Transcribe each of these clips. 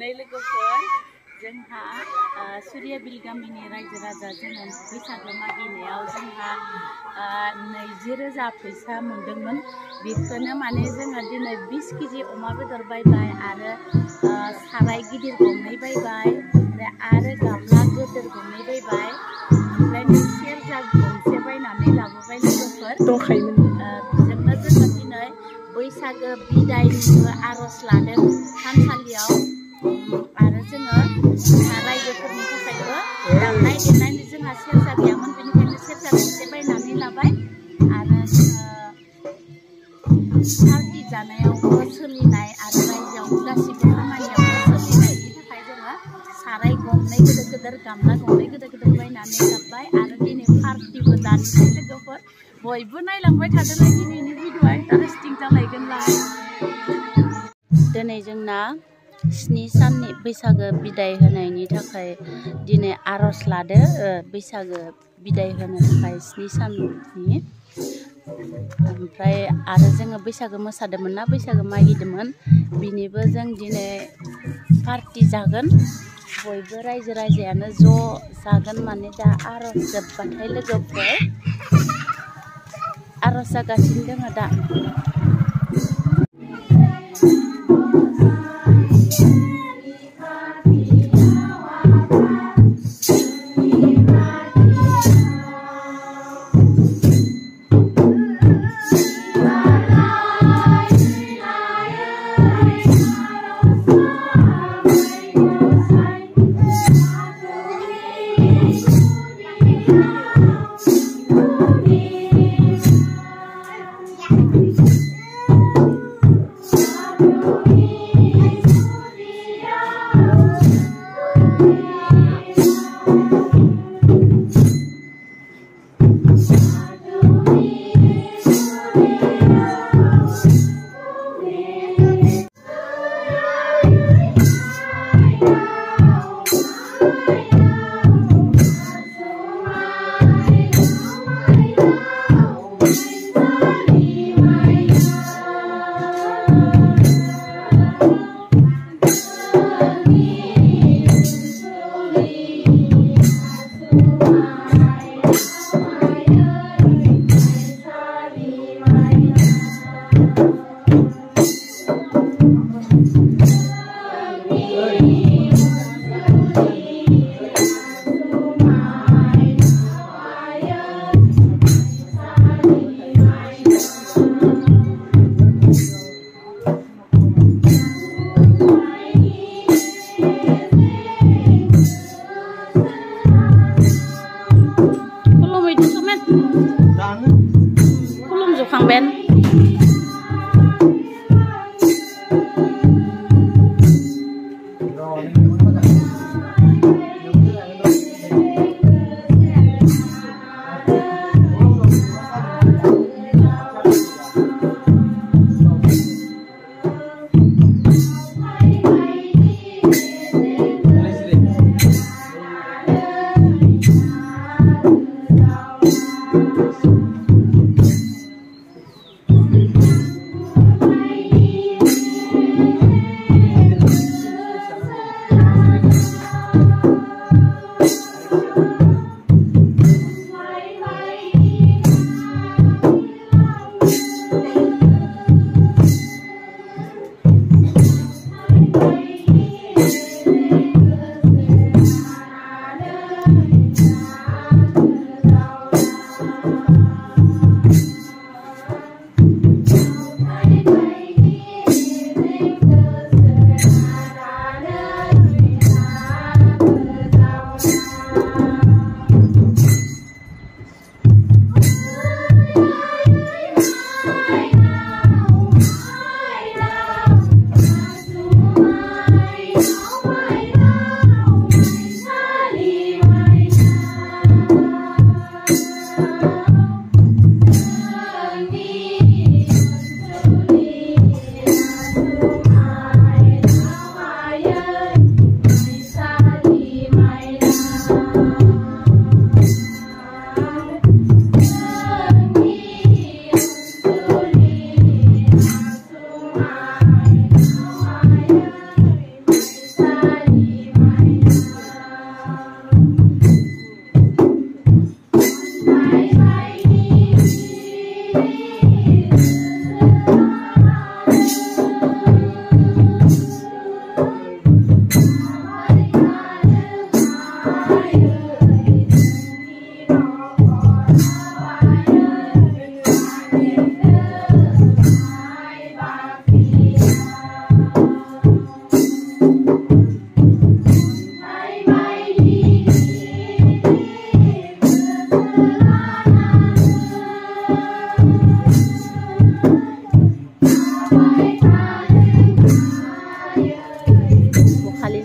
नै लोगोफोर जोंहा सुरियाबिल गामिनि रायजो राजा जोङो बैसागो मागिनायाव जोंहा 20,000 फैसा मोनदोंमोन। बेखौनो माने जोङो दिनै 20 केजि अमा बेदर बायबाय आरो साराय गिदिर गंनै बायबाय आरो गामला गिदिर गंनै बायबाय ओमफ्राय सेरजा गंसे बायनानै लाबोबाय लोगोफोर दंखायोमोन। बेजोंनो जोङो दिनै बैसागो बिदायनिबो आर'ज लादों थानसालियाव आरो जोङो रायजोफोरनि थाखायबो दामनाय देनायनि जोंहा सेरजा गैयामोन बेनिखायनो सेरजा गंसे बायनानै लाबाय आरो जोङो पार्टि जानायावबो सोलिनाय आरो रायजोआव गासिबो खामानियावबो सोलिनायनि थाखाय जोङो साराय गंनै गिदिर गिदिर गामला गंनै गिदिर गिदिर बायनानै लाबाय आरो दिनै पार्टिबो जानोसै लोगोफोर बयबो नायलांबाय थादोंलाय दिनैनि भिडिअआ इन्टारेस्टिं जालायगोनलाय। दिनै जोंना 7 साननि बैसागो बिदाय होनायनि थाखाय दिनै आर'ज लादो बैसागो बिदाय होनो थाखाय 7 साननि ओमफ्राय आरो जोङो बैसागो मोसादोंमोन ना बैसागो मागिदोंमोन बिनिबो जों दिनै पार्टि जागोन बयबो रायजो राजायानो ज' जागोन माने दा आर'ज जोबबाथाय लोगोफोर आर'ज जागासिनो दङ दा।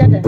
जादों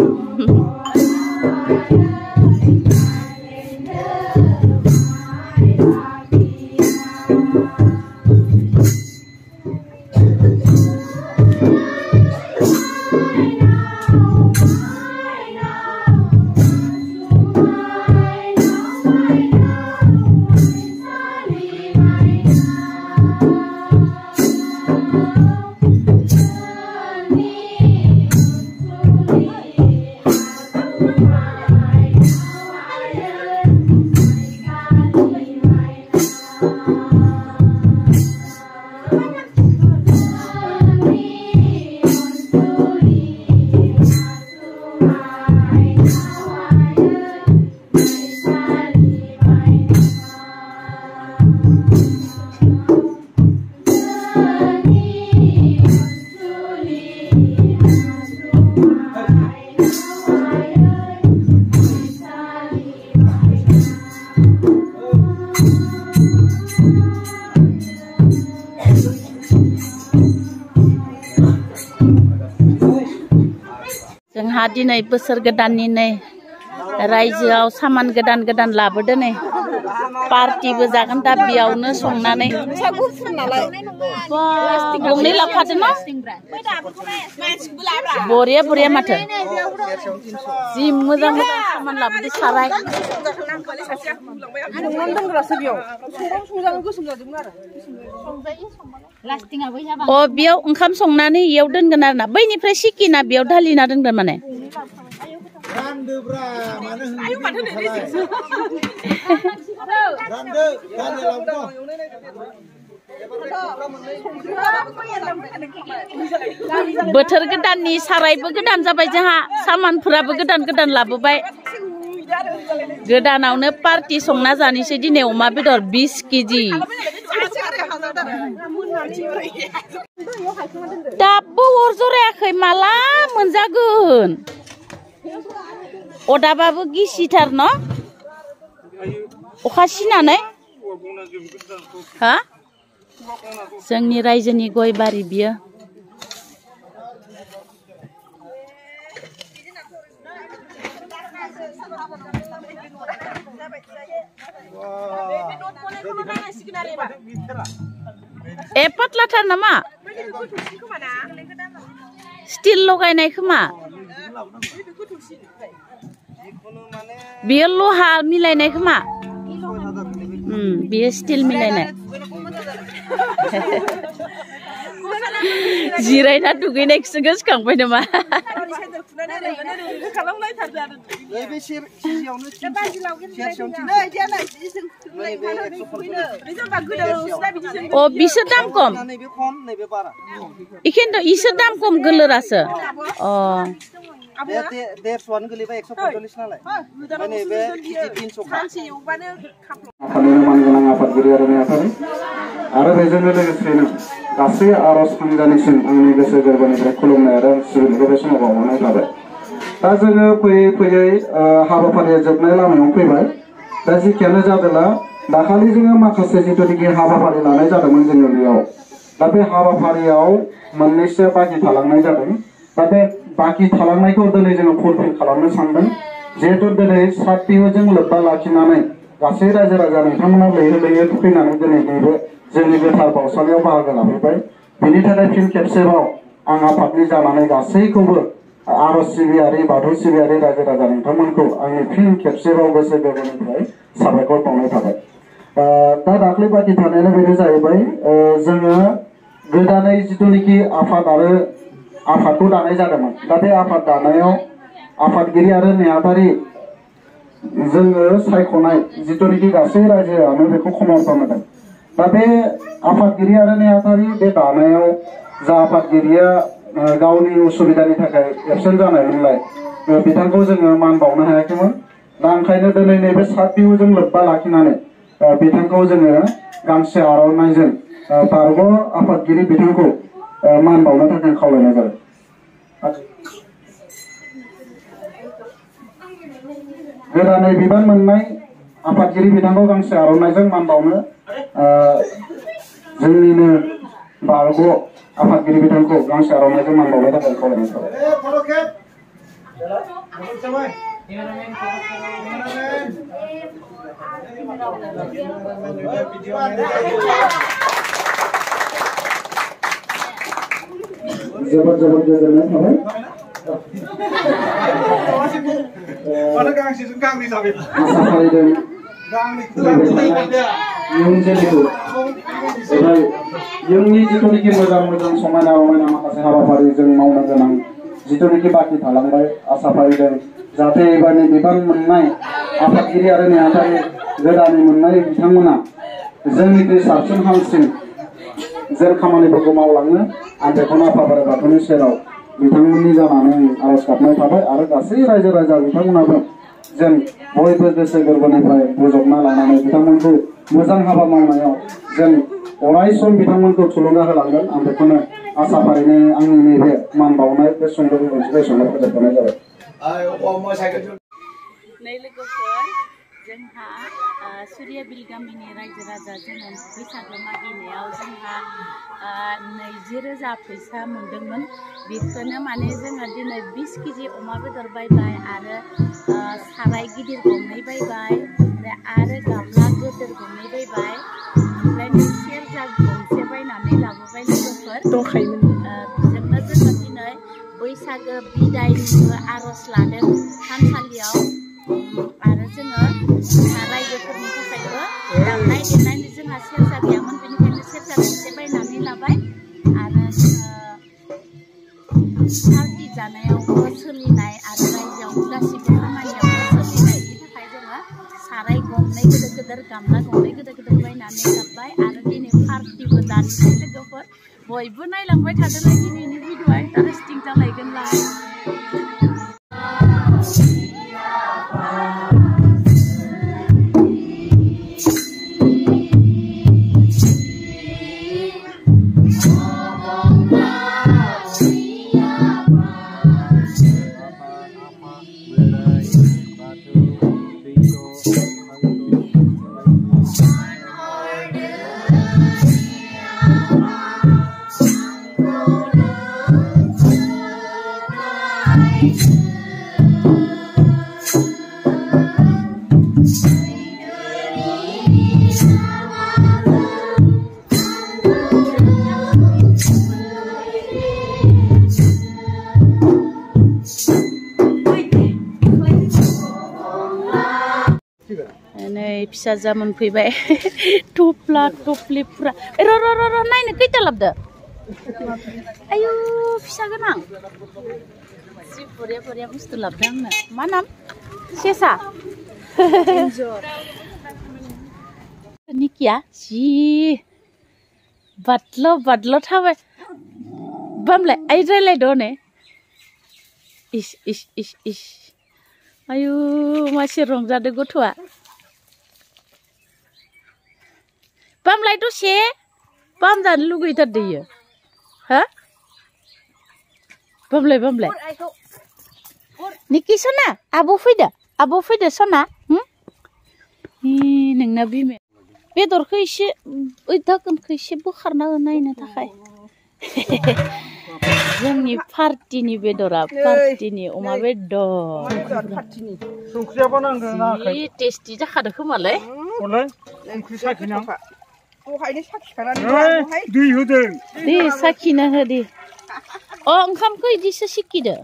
जोंहा दिनै बोसोर गोदाननि नै रायजोआव सामान गोदान गोदान लाबोदो नै पार्टिबो जागोन दा बेयावनो संनानै गंनै लाबोखादों ना बरिया बरिया माथो जि मोजां मोजां सामान लाबोदो साराय अ बेयाव ओंखाम संनानै इयाव दोनगोन आरोना बैनिफ्राय सिकिना बेयाव दालिना दोनगोन माने बोथोर गोदाननि सारायबो गोदान जाबाय जोंहा सामानफोराबो गोदान गोदान लाबोबाय गोदानावनो पार्टी संना जानोसै दिनै अमा बेदर 20 केजि दाबो अर जरायाखै माला मोनजागोन अदाबाबो गिसिथार न अखा सिनानै हा जोंनि रायजोनि गय बारि बियो ए पातलाथार नामा स्टिल लगायनाय खोमा बियो लहा मिलायनाय खोमा बियो स्टिल मिलायनाय जिरायना दुगैनायखौसो गोसोखांबाय नामा अ बिसोर दाम खम इखिन्थु इसोर दाम खम गोलोरासो अ आरो बेजोंनो लोगोसेनो गासै आरज हानजानिसिम आंनि गोसो गोरबोनिफ्राय खुलुमनाय आरो सिबिनायखौ बे समाव बावनाय थाबाय दा जोङो फैयै फैयै हाबाफारिया जोबनाय लामायाव फैबाय दा जेखियानो जादोंला दाखालि जोङो माखासे जिथुनिखि हाबाफारि लानाय जादोंमोन जोङो बेयाव दा बे हाबाफारियाव मोननैसो बाखि थालांनाय जादों दा बे बाखि थालांनायखौ दिनै जोङो फुलफिल खालामनो सानदों जिहेतु दिनै सात बिहुजों लोब्बा लाखिनानै गासै रायजो राजा नोंथांमोना लैहोर लैहोर फैनानै दिनै नैबे जोंनि गोथार बावसालियाव बाहागो लाफैबाय बेनि थाखाय फिन खेबसेबाव आं आफादनि जानानै गासैखौबो आरज सिबियारि बाथौ सिबियारि रायजो राजा नोंथांमोनखौ आंनि फिन खेबसेबाव गोसो गोरबोनिफ्राय साबायखर बावनाय थाबाय दा दाख्लै बाखि थानायानो बेनो जाहैबाय जोङो गोदानै जिथुनिखि आफाद आरो आफादखौ दानाय जादोंमोन दा बे आफाद दानायाव आफादगिरि आरो नेहाथारि जोङो सायख'नाय जिथुनिखि गासै रायजोआनो बेखौ खमावथाव होदों दा बे आफादगिरि आरो नेहाथारि बे दानायाव जा आफादगिरिया गावनि उसुबिदानि थाखाय एबसेन्ट जानायमोनलाय बिथांखौ जोङो मान बावनो हायाखैमोन दा ओंखायनो दिनै नैबे सात बिहुजों लोब्बा लाखिनानै बिथांखौ जोङो गांसे आर'नाइजों बारग' आफादगिरि बिथांखौ मान बावनो थाखाय खावलायनाय जाबाय गोदानै बिबान मोननाय आफादगिरि बिथांखौ गांसे आर'नाइजों मान बावनो जोंनिनो बारग' आफादगिरि बिथांखौ गांसे आर'नाइजों मान बावनो थाखाय खावलायनाय जाबाय जोबोद जोबोद गोजोननाय थाबाय आसा फारिदों इयुन जोलैखौ एबा इयुननि जिथुनिखि मोजां मोजां समायना रमायना माखासे हाबाफारि जों मावनो गोनां जिथुनिखि बाखि थालांबाय आसा फारिदों जाहाथे एबारनि बिबान मोननाय आफादगिरि आरो नेहाथारि गोदानै मोननाय बिथांमोना जोंनिख्रुइ साबसिन हामसिन जों खामानिफोरखौ मावलाङो आं बेखौनो आफा बोराइ बाथौनि सेराव बिथांमोननि जानानै आरज गाबनाय थाबाय आरो गासै रायजो राजा बिथांमोनाबो जों बयबो गोसो गोरबोनिफ्राय बोजबना लानानै बिथांमोनखौ मोजां हाबा मावनायाव जों अराय सम बिथांमोनखौ थुलुंगा होलांगोन आं बेखौनो आसा फारिनो आंनि नैबे मान बावनाय बे सुंद' बिबुंथिखौ एसेयावनो फोजोबनाय जाबाय नै लोगोफोर जोंहा सुरिया बिल गामिनि रायजो राजा जोनोम बैसागो मागिनायाव जोंहा 20,000 फैसा मोनदोंमोन बेखौनो माने जोङो दिनै 20 केजि अमा बेदर बायबाय आरो साराय गिदिर गंनै बायबाय आरो गामला गिदिर गंनै बायबाय ओमफ्राय सेरजा गंसे बायनानै लाबोबाय लोगोफोर दंखायोमोन बेजोंनो जोङो दिनै बैसागो बिदायनिबो आर'ज लादों थानसालियाव आरो जोङो रायजोफोरनि थाखायबो दामनाय देनायनि जोंहा सेरजा गैयामोन बेनिखायनो सेरजा गंसे बायनानै लाबाय आरो जोङो पार्टि जानायावबो सोलिनाय आरो रायजोआवबो गासिबो खामानियावबो सोलिनायनि थाखाय जोङो साराय गंनै गिदिर गिदिर गामला गंनै गिदिर गिदिर बायनानै लाबाय आरो दिनै पार्टिबो जानोसै लोगोफोर बयबो नायलांबाय थादोंलाय दिनैनि भिडिअआ इन्टारेस्टिं जालायगोनलाय फिसाजा मोनफैबाय थफ्ला थफ्लिफ्रा र नायनो खैथा लाबदो आयु फिसा गोनां जि बरिया बरिया बुस्थु लाबदों आंनो मा नाम सेसा निकिया जि बादल' थाबाय बामलाय आइ रायलायद' ने इस आयु मासे रंजादों गथ'आ बामलाय दसे बाम जानो लुगैथारदों इयो हा बामलाय निकि सना आब' फैदो सना नोंना बिमाया बेदरखौ एसे दाखोनखौ एसे बोखारना नायनो थाखाय जोंनि पार्टिनि बेदरा पार्टिनि अमा बेदर जि टेस्टि जाखादों खोमालाय दे साखिना हो दे ओंखामखौ इदिसो सिकिदो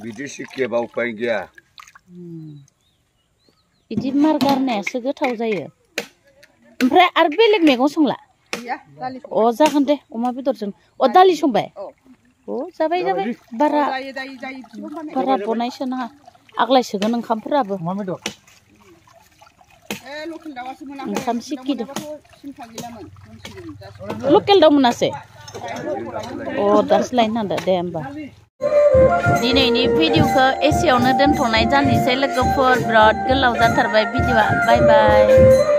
बिदि सिकियाबा उपाय गैया इदि मार गारनायासो गोथाव जायो ओमफ्राय आरो बेलेग मैगं संला जागोन दे अमा बेदरजों दालि संबाय जाबाय बारा बनायसो नाङा आग्लायसोगोन ओंखामफोराबो ओंखाम सिकिदो लकेल दाउ मोनासै दासो लायनो थांदो दे होमबा दिनैनि भिडिअखौ एसेयावनो दोनथ'नाय जानोसै लोगोफोर बिराद गोलाव जाथारबाय भिडिअआ बाय बाय